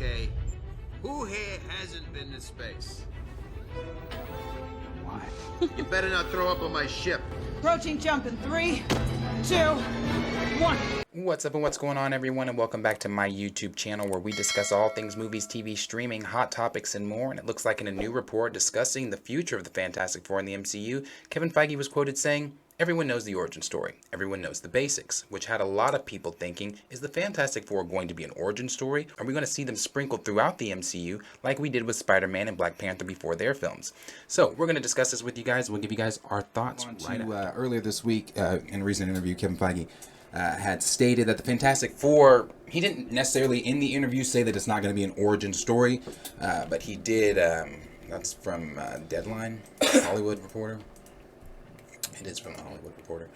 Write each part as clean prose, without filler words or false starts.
Okay, who here hasn't been to space? Why? You better not throw up on my ship. Approaching jump in 3, 2, 1. What's up and what's going on, everyone, and welcome back to my YouTube channel where we discuss all things movies, TV, streaming, hot topics, and more. And it looks like in a new report discussing the future of the Fantastic Four in the MCU, Kevin Feige was quoted saying, "Everyone knows the origin story. Everyone knows the basics," which had a lot of people thinking, is the Fantastic Four going to be an origin story? Are we going to see them sprinkled throughout the MCU like we did with Spider-Man and Black Panther before their films? So we're going to discuss this with you guys. We'll give you guys our thoughts right after. Earlier this week, in a recent interview, Kevin Feige had stated that the Fantastic Four, he didn't necessarily in the interview say that it's not going to be an origin story, but he did, that's from Deadline, Hollywood Reporter. It is from the Hollywood Reporter.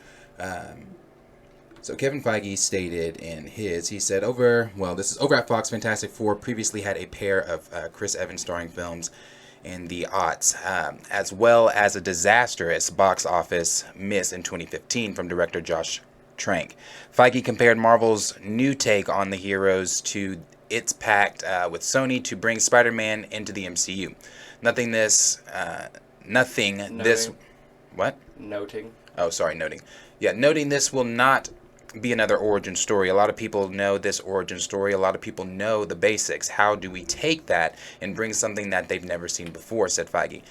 So Kevin Feige stated in he said, this is over at Fox, Fantastic Four previously had a pair of Chris Evans starring films in the aughts, as well as a disastrous box office miss in 2015 from director Josh Trank. Feige compared Marvel's new take on the heroes to its pact with Sony to bring Spider-Man into the MCU. Noting. Yeah, noting this will not be another origin story. A lot of people know this origin story. A lot of people know the basics. How do we take that and bring something that they've never seen before, said Feige,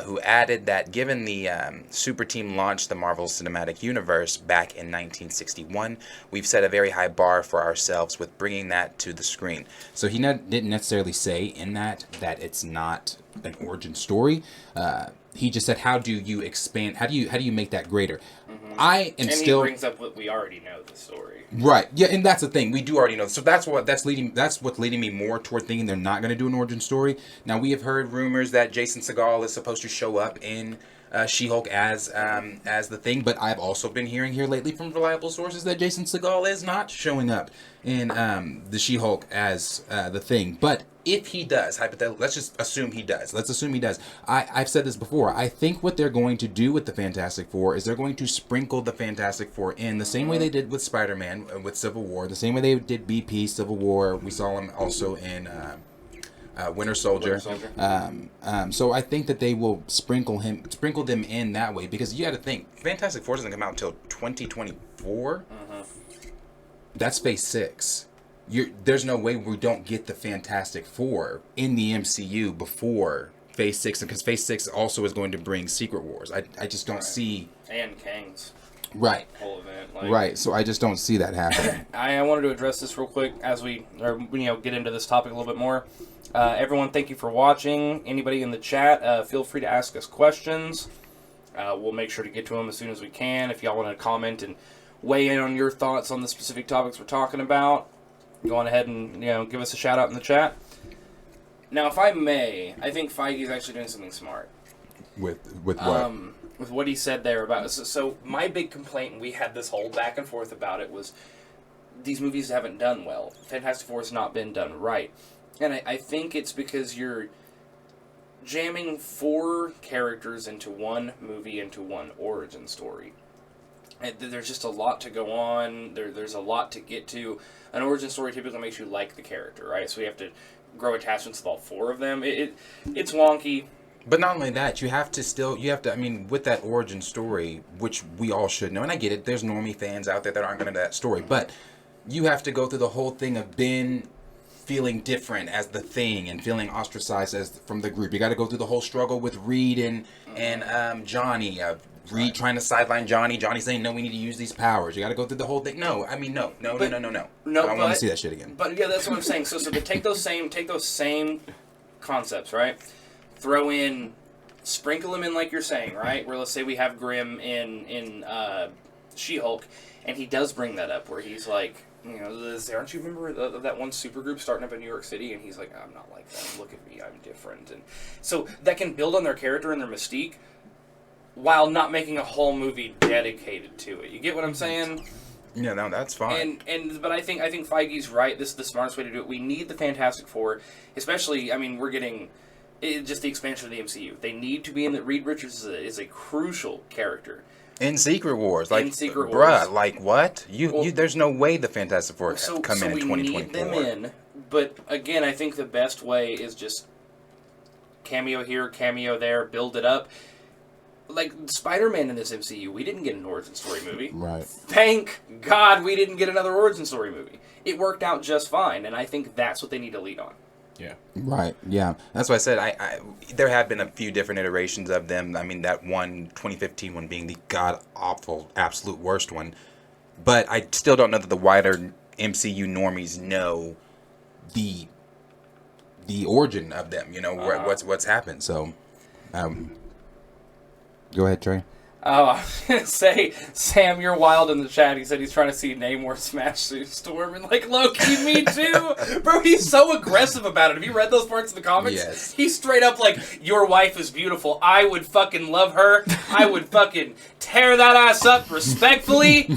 who added that given the super team launched the Marvel Cinematic Universe back in 1961, we've set a very high bar for ourselves with bringing that to the screen. So he didn't necessarily say in that it's not an origin story. He just said, how do you expand? How do you make that greater? Mm-hmm. He brings up what we already know the story. Right. Yeah, and that's the thing. We do already know. So that's what's leading me more toward thinking they're not going to do an origin story. Now, we have heard rumors that Jason Segel is supposed to show up in She-Hulk as the Thing, but I've also been hearing here lately from reliable sources that Jason Segel is not showing up in the She-Hulk as the Thing. But if he does, hypothetically, let's just assume he does. I've said this before. I think what they're going to do with the Fantastic Four is they're going to sprinkle the Fantastic Four in the same way they did with Spider-Man, with Civil War, the same way they did BP, Civil War. We saw him also in Winter Soldier. So I think that they will sprinkle them in that way, because you got to think, Fantastic Four doesn't come out until 2024. That's Phase 6. There's no way we don't get the Fantastic Four in the MCU before Phase 6, because Phase 6 also is going to bring Secret Wars. I just don't see... And Kang's whole event. Right, so I just don't see that happening. I wanted to address this real quick as we get into this topic a little bit more. Everyone, thank you for watching. Anybody in the chat, feel free to ask us questions. We'll make sure to get to them as soon as we can. If y'all want to comment and weigh in on your thoughts on the specific topics we're talking about, go on ahead and give us a shout out in the chat. Now, if I may, I think Feige is actually doing something smart. With what? With what he said there about... So my big complaint, and we had this whole back and forth about it, was these movies haven't done well. Fantastic Four has not been done right. And I think it's because you're jamming 4 characters into one movie, into one origin story. And there's just a lot to go on. There's a lot to get to. An origin story typically makes you like the character, right? So you have to grow attachments with all 4 of them. It's wonky. But not only that, you have to, with that origin story, which we all should know, and I get it, there's normie fans out there that aren't going to know that story, but you have to go through the whole thing of Ben feeling different as the Thing and feeling ostracized from the group. You got to go through the whole struggle with Reed and Johnny. Reed trying to sideline Johnny. Johnny saying, no, we need to use these powers. You got to go through the whole thing. No. I don't want to see that shit again. But yeah, that's what I'm saying. So to take those same concepts, right? Throw in, sprinkle them in like you're saying, right? Where let's say we have Grimm in She-Hulk, and he does bring that up where he's like, aren't you remember that one supergroup starting up in New York City? And he's like, I'm not like them. Look at me, I'm different. And so that can build on their character and their mystique, while not making a whole movie dedicated to it. You get what I'm saying? Yeah, no, that's fine. But I think Feige's right. This is the smartest way to do it. We need the Fantastic Four, especially. We're getting just the expansion of the MCU. They need to be in that. Reed Richards is a crucial character in Secret Wars. Bruh, like what? There's no way the Fantastic Four come in 2024. We need them in But again, I think the best way is just cameo here, cameo there, build it up. Like Spider-Man in this MCU, we didn't get an origin story movie. Right. Thank God we didn't get another origin story movie. It worked out just fine, and I think that's what they need to lead on. Yeah. Right. Yeah. That's why I said I there have been a few different iterations of them. I mean, that one 2015 one being the god awful, absolute worst one. But I still don't know that the wider MCU normies know the origin of them. You know, what's happened. So, Go ahead, Trey. Oh, I was going to say, Sam, you're wild in the chat. He said he's trying to see Namor smash Sue Storm, and like, Loki, me too. Bro, he's so aggressive about it. Have you read those parts of the comics? Yes. He's straight up like, your wife is beautiful. I would fucking love her. I would fucking tear that ass up respectfully.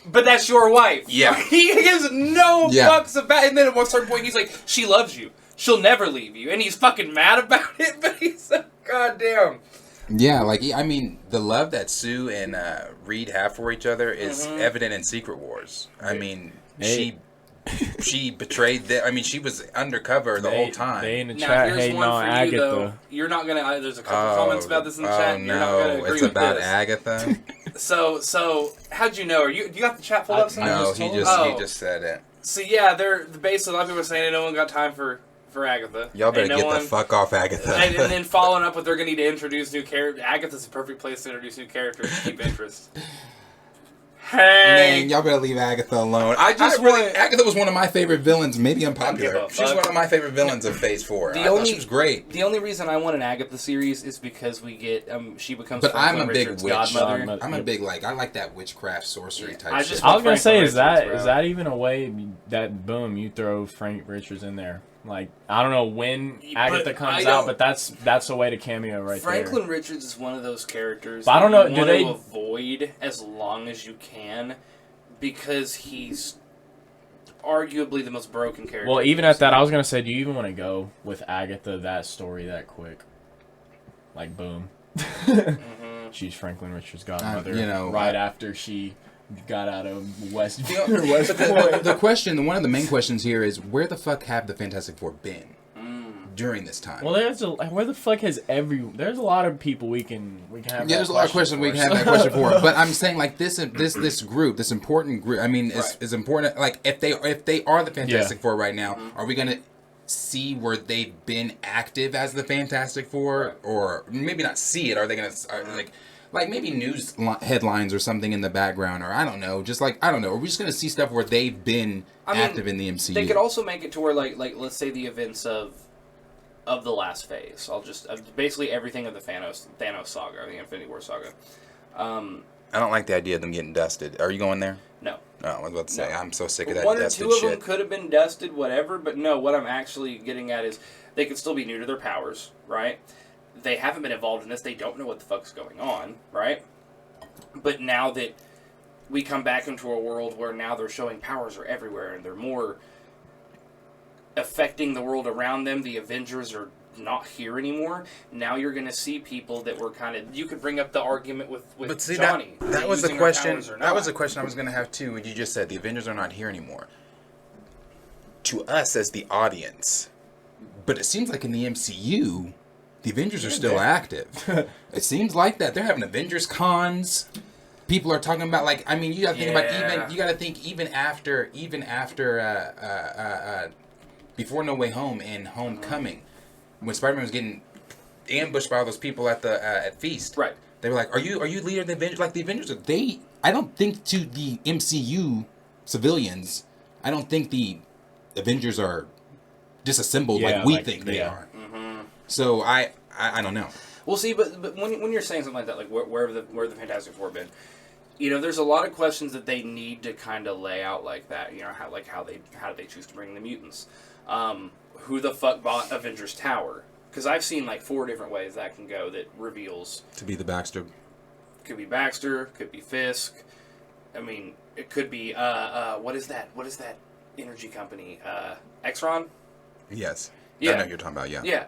But that's your wife. Yeah. He gives no fucks about it. And then at one certain point, he's like, she loves you. She'll never leave you. And he's fucking mad about it, but he's so goddamn. Yeah, like, I mean, the love that Sue and Reed have for each other is evident in Secret Wars. I mean, she betrayed them. I mean, she was undercover the whole time. They in the Now, chat here's hating one on for Agatha. you, though. You're not gonna. There's a couple comments about this in the chat. Oh, You're not gonna no, agree it's with about this. Agatha. So how'd you know? You got the chat pulled up? Sam? No, he Oh. just said it. So yeah, they're basically a lot of people are saying no one got time for Agatha. Y'all better And no get one, the fuck off Agatha. and then following up with they're gonna need to introduce new characters. Agatha's a perfect place to introduce new characters to keep interest. Hey, man, y'all better leave Agatha alone. Agatha was one of my favorite villains. Maybe I don't unpopular. give a She's fuck. one of my favorite villains of Phase 4. The I thought only- she was great. The only reason I want an Agatha series is because we get she becomes. But I'm Franklin a big Richards' witch. godmother. I'm a big I like that witchcraft sorcery type I shit. just- I was gonna say, Franklin is that Richards, is bro. that even a way that boom you throw Frank Richards in there? Like I don't know when Agatha But comes I out, don't- but that's a way to cameo right Franklin there. Richards is one of those characters But I don't that know, you do want they- to avoid as long as you can because he's arguably the most broken character. Well, even at that, I was gonna say, do you even want to go with Agatha that story that quick? Like boom, she's Franklin Richards' godmother. you know, right after she got out of West But the question, one of the main questions here is, where the fuck have the Fantastic Four been during this time? Well, where the fuck has there's a lot of people we can have. Yeah, there's a lot of questions we can have that question for. But I'm saying, like, this group, this important group. I mean, is important. Like, if they are the Fantastic Four right now, are we gonna see where they've been active as the Fantastic Four, or maybe not see it? Are they gonna like maybe news headlines or something in the background, or I don't know, just like I don't know. Are we just gonna see stuff where they've been active in the MCU? They could also make it to where like let's say the events of the last phase. I'll just basically everything of the Thanos saga, or the Infinity War saga. I don't like the idea of them getting dusted. Are you going there? No. No, I was about to say, I'm so sick of that One or dusted two of shit. them could have been dusted, whatever, but no, what I'm actually getting at is they could still be new to their powers, right? They haven't been involved in this, they don't know what the fuck's going on, right? But now that we come back into a world where now they're showing powers are everywhere and they're more affecting the world around them, the Avengers are not here anymore. Now you're going to see people that were kind of... You could bring up the argument with But see, Johnny. that was the using their question. powers or That was not. the question I was going to have too. When you just said the Avengers are not here anymore. To us as the audience, But it seems like in the MCU, the Avengers are still active. It seems like that. They're having Avengers cons. People are talking about, like, I mean, you got to think about even after before No Way Home and Homecoming, when Spider-Man was getting ambushed by all those people at the at Feast. Right. They were like, "Are you leader of the Avengers?" Like the Avengers are I don't think to the MCU civilians, I don't think the Avengers are disassembled like we think they are. Mm-hmm. So I don't know. Well, see, but when you're saying something like that, like where the Fantastic Four been, you know, there's a lot of questions that they need to kind of lay out like that. You know, how do they choose to bring the mutants? Who the fuck bought Avengers Tower? Because I've seen like 4 different ways that can go that reveals. To be the Baxter. Could be Baxter, could be Fisk. I mean, it could be what is that? What is that energy company? Exron? yes. Yeah. I know what you're talking about. Yeah. Yeah.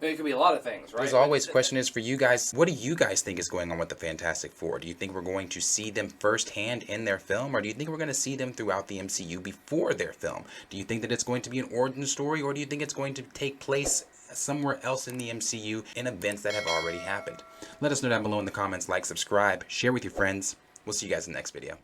It could be a lot of things, right? As always, question is for you guys, what do you guys think is going on with the Fantastic Four? Do you think we're going to see them firsthand in their film, or do you think we're going to see them throughout the MCU before their film? Do you think that it's going to be an origin story, or do you think it's going to take place somewhere else in the MCU in events that have already happened? Let us know down below in the comments. Like, subscribe, share with your friends. We'll see you guys in the next video.